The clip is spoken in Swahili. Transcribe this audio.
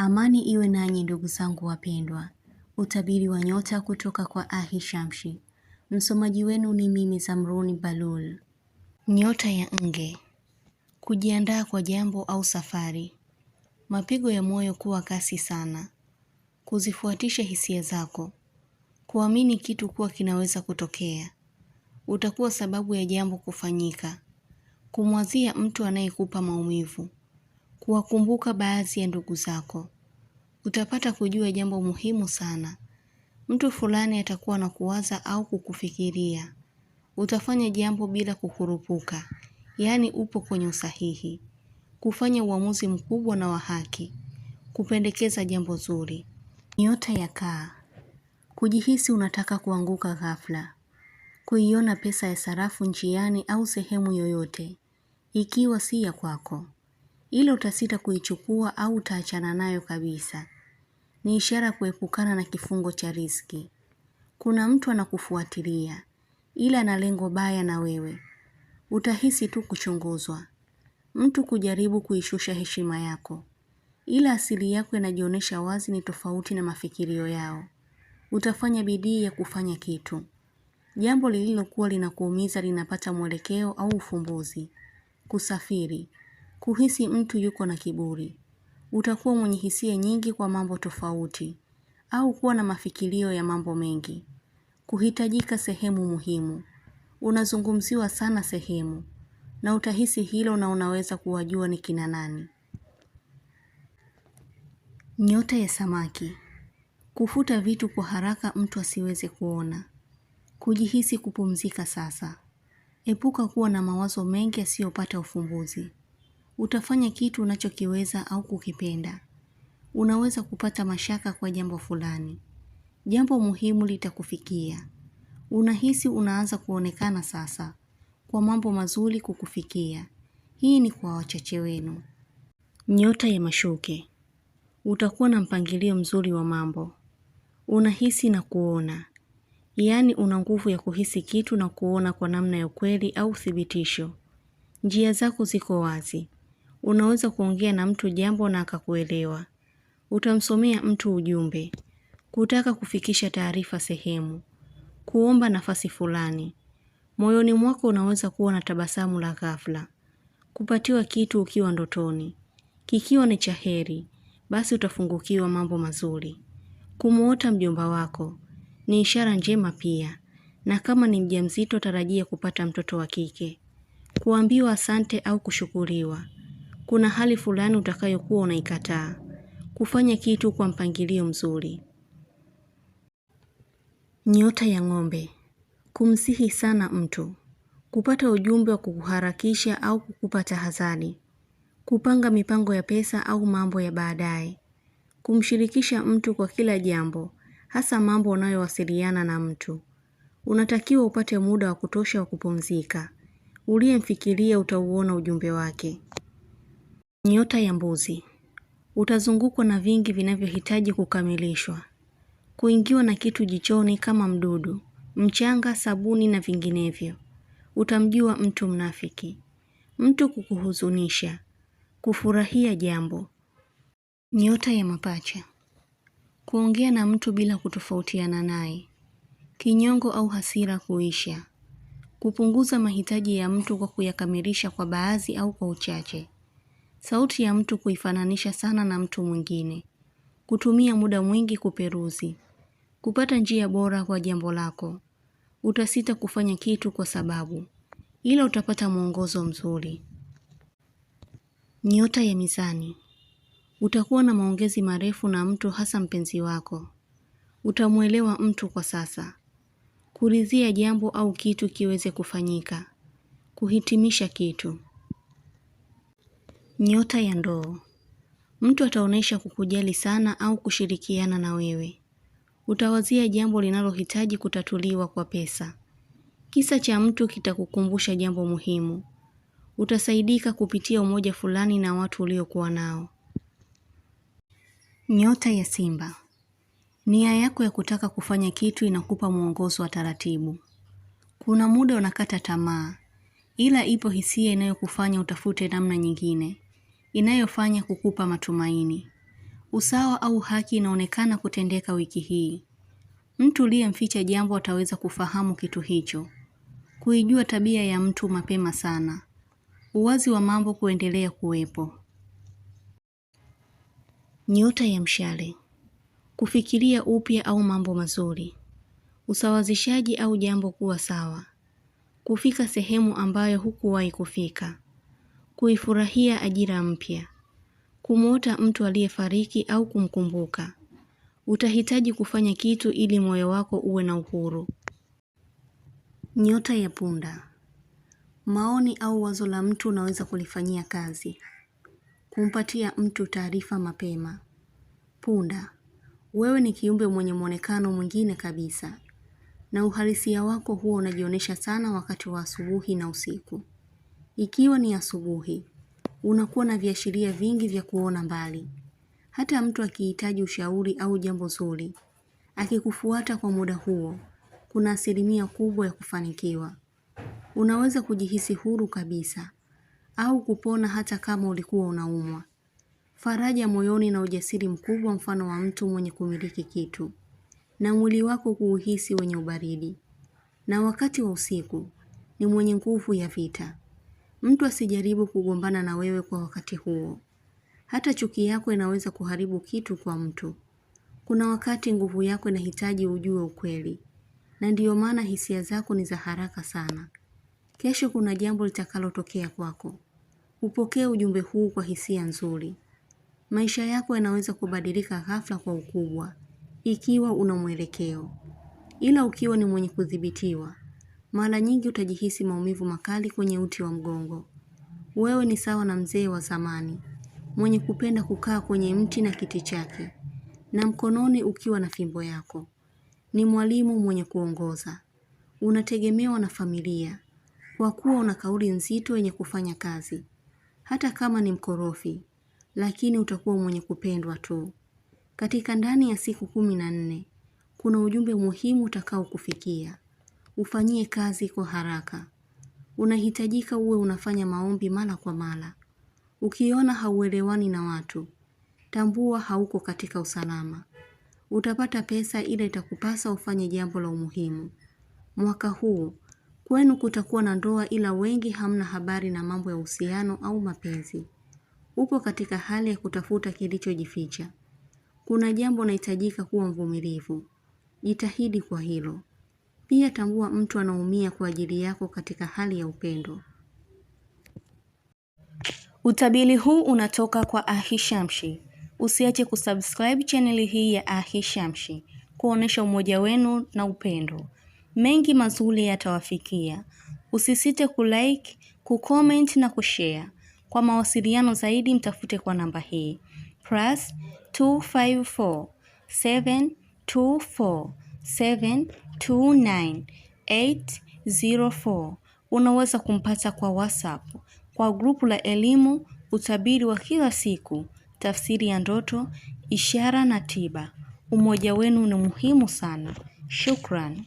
Amani iwe nanyi ndugu zangu wapendwa. Utabiri wa nyota kutoka kwa Ahi Shamshi. Msomaji wenu ni mimi Zamruni Balul. Nyota ya Nge. Kujiandaa kwa jambo au safari. Mapigo ya moyo kuwa kasi sana. Kuzifuatisha hisia zako. Kuamini kitu kuwa kinaweza kutokea. Utakuwa sababu ya jambo kufanyika. Kumwazia mtu anayekupa maumivu. Kuwakumbuka baadhi ya ndugu zako. Utapata kujua jambo muhimu sana. Mtu fulani atakuwa na kuwaza au kukufikiria. Utafanya jambo bila kukurupuka, yaani upo kwenye usahihi. Kufanya uamuzi mkubwa na wa haki. Kupendekeza jambo zuri. Nyota ya Kaa. Kujihisi unataka kuanguka ghafla. Kuiona pesa ya sarafu njiani au sehemu yoyote, ikiwa si ya kwako. Ila utasita kuichukua au utaachana nayo kabisa. Ni ishara kuepukana na kifungo cha riziki. Kuna mtu anakufuatilia, ila ana lengo baya na wewe. Utahisi tu kuchunguzwa. Mtu kujaribu kuishusha heshima yako, ila asili yako inajionyesha wazi ni tofauti na mafikirio yao. Utafanya bidii ya kufanya kitu. Jambo lililokuwa linakuumiza linapata mwelekeo au ufumbuzi. Kusafiri. Kuhisi mtu yuko na kiburi. Utakuwa mwenye hisia nyingi kwa mambo tofauti, au kuwa na mafikirio ya mambo mengi. Kuhitajika sehemu muhimu. Unazungumziwa sana sehemu, na utahisi hilo na unaweza kuwajua ni kina nani. Nyota ya Samaki. Kufuta vitu kwa haraka mtu asiweze kuona. Kujihisi kupumzika sasa. Epuka kuwa na mawazo mengi yasiyopata ufumbuzi. Utafanya kitu unachokiweza au kukipenda. Unaweza kupata mashaka kwa jambo fulani. Jambo muhimu litakufikia. Unahisi unaanza kuonekana sasa, kwa mambo mazuri kukufikia. Hii ni kwa wachache wenu. Nyota ya Mashuke. Utakuwa na mpangilio mzuri wa mambo. Unahisi na kuona. Yaani una nguvu ya kuhisi kitu na kuona kwa namna ya ukweli au thibitisho. Njia zako ziko wazi. Unaweza kuongea na mtu jambo na akakuelewa. Utamsomea mtu ujumbe. Kutaka kufikisha taarifa sehemu. Kuomba nafasi fulani. Moyoni mwako unaweza kuwa na tabasamu la ghafla. Kupatiwa kitu ukiwa ndotoni. Kikiwa ni cha heri, basi utafungukiwa mambo mazuri. Kumuota mjomba wako ni ishara njema pia, na kama ni mjamzito tarajia kupata mtoto wa kike. Kuambiwa asante au kushukuriwa. Kuna hali fulani utakayokuwa unaikataa. Kufanya kitu kwa mpangilio mzuri. Nyota ya Ng'ombe. Kumsihi sana mtu. Kupata ujumbe wa kukuharakisha au kukupa tahadhari. Kupanga mipango ya pesa au mambo ya baadaye. Kumshirikisha mtu kwa kila jambo, hasa mambo unayowasiliana na mtu. Unatakiwa upate muda wa kutosha wa kupumzika. Uliyemfikiria utauona ujumbe wake. Nyota ya Mbuzi. Utazungukwa na vingi vinavyohitaji kukamilishwa. Kuingiwa na kitu jichoni kama mdudu, mchanga, sabuni na vinginevyo. Utamjua mtu mnafiki. Mtu kukuhuzunisha. Kufurahia jambo. Nyota ya Mapacha. Kuongea na mtu bila kutofautiana naye. Kinyongo au hasira kuisha. Kupunguza mahitaji ya mtu kwa kuyakamilisha kwa baadhi au kwa uchache. Sauti ya mtu kuifananisha sana na mtu mwingine. Kutumia muda mwingi kuperuzi. Kupata njia bora kwa jambo lako. Utasita kufanya kitu kwa sababu, ila utapata mwongozo mzuri. Nyota ya Mizani. Utakuwa na maongezi marefu na mtu, hasa mpenzi wako. Utamuelewa mtu kwa sasa. Kuridhia jambo au kitu kiweze kufanyika. Kuhitimisha kitu. Nyota ya Ndoo. Mtu ataonesha kukujali sana au kushirikiana na wewe. Utawazia jambo linalohitaji kutatuliwa kwa pesa. Kisa cha mtu kitakukumbusha jambo muhimu. Utasaidika kupitia umoja fulani na watu uliokuwa nao. Nyota ya Simba. Nia yako ya kutaka kufanya kitu inakupa mwongozo wa taratibu. Kuna muda unakata tamaa, ila ipo hisia inayokufanya utafute namna nyingine, inayofanya kukupa matumaini. Usawa au haki inaonekana kutendeka wiki hii. Mtu uliyemficha jambo ataweza kufahamu kitu hicho. Kuijua tabia ya mtu mapema sana. Uwazi wa mambo kuendelea kuwepo. Nyota ya mshale. Kufikiria upya au mambo mazuri. Usawazishaji au jambo kuwa sawa. Kufika sehemu ambayo hukuwahi kufika. Kuifurahia ajira mpya. Kumuota mtu aliyefariki au kumkumbuka. Utahitaji kufanya kitu ili moyo wako uwe na uhuru. Nyota ya punda. Maoni au wazo la mtu unaweza kulifanyia kazi. Kumpatia mtu taarifa mapema. Punda. Wewe ni kiumbe mwenye muonekano mwingine kabisa. Na uhalisia wako huwa unajionyesha sana wakati wa asubuhi na usiku. Ikiwa ni asubuhi, unakuwa na viashiria vingi vya kuona mbali. Hata mtu akihitaji ushauri au jambo zuri, akikufuata kwa muda huo, kuna asilimia kubwa ya kufanikiwa. Unaweza kujihisi huru kabisa, au kupona hata kama ulikuwa unaumwa. Faraja moyoni na ujasiri mkubwa mfano wa mtu mwenye kumiliki kitu, na mwili wako kuuhisi wenye ubaridi. Na wakati wa usiku, ni mwenye nguvu ya vita. Mtu asijaribu kugombana na wewe kwa wakati huo. Hata chuki yako inaweza kuharibu kitu kwa mtu. Kuna wakati nguvu yako inahitaji ujue ukweli. Na ndiyo maana hisia zako ni za haraka sana. Kesho kuna jambo litakalotokea kwako. Upokee ujumbe huu kwa hisia nzuri. Maisha yako yanaweza kubadilika ghafla kwa ukubwa, ikiwa una mwelekeo. Ila ukiwa ni mwenye kudhibitiwa, mara nyingi utajihisi maumivu makali kwenye uti wa mgongo. Wewe ni sawa na mzee wa zamani, mwenye kupenda kukaa kwenye mti na kiti chake, na mkononi ukiwa na fimbo yako. Ni mwalimu mwenye kuongoza. Unategemewa na familia, kwa kuwa una kauli nzito yenye kufanya kazi. Hata kama ni mkorofi, lakini utakuwa mwenye kupendwa tu. Katika ndani ya siku 14, kuna ujumbe muhimu utakao kufikia. Ufanyie kazi kwa haraka. Unahitajika uwe unafanya maombi mara kwa mara. Ukiona hauelewani na watu, tambua hauko katika usalama. Utapata pesa ila itakupasa ufanye jambo la umuhimu. Mwaka huu, kwenu kutakuwa na ndoa ila wengi hamna habari na mambo ya uhusiano au mapenzi. Upo katika hali ya kutafuta kilichojificha. Kuna jambo unahitajika kuwa mvumilivu. Jitahidi kwa hilo. Pia tambua mtu anaumia kwa ajili yako katika hali ya upendo. Utabiri huu unatoka kwa Ahishamshi. Usiache kusubscribe channel hii ya Ahishamshi, kuonesha umoja wenu na upendo. Mengi mazuri yatawafikia. Usisite kulike, kucomment na kushare. Kwa mawasiliano zaidi mtafute kwa namba hii +254 724 729 804. Unaweza kumpata kwa WhatsApp, kwa grupu la elimu, utabiri wa kila siku, tafsiri ya ndoto, ishara na tiba. Umoja wenu ni muhimu sana. Shukran.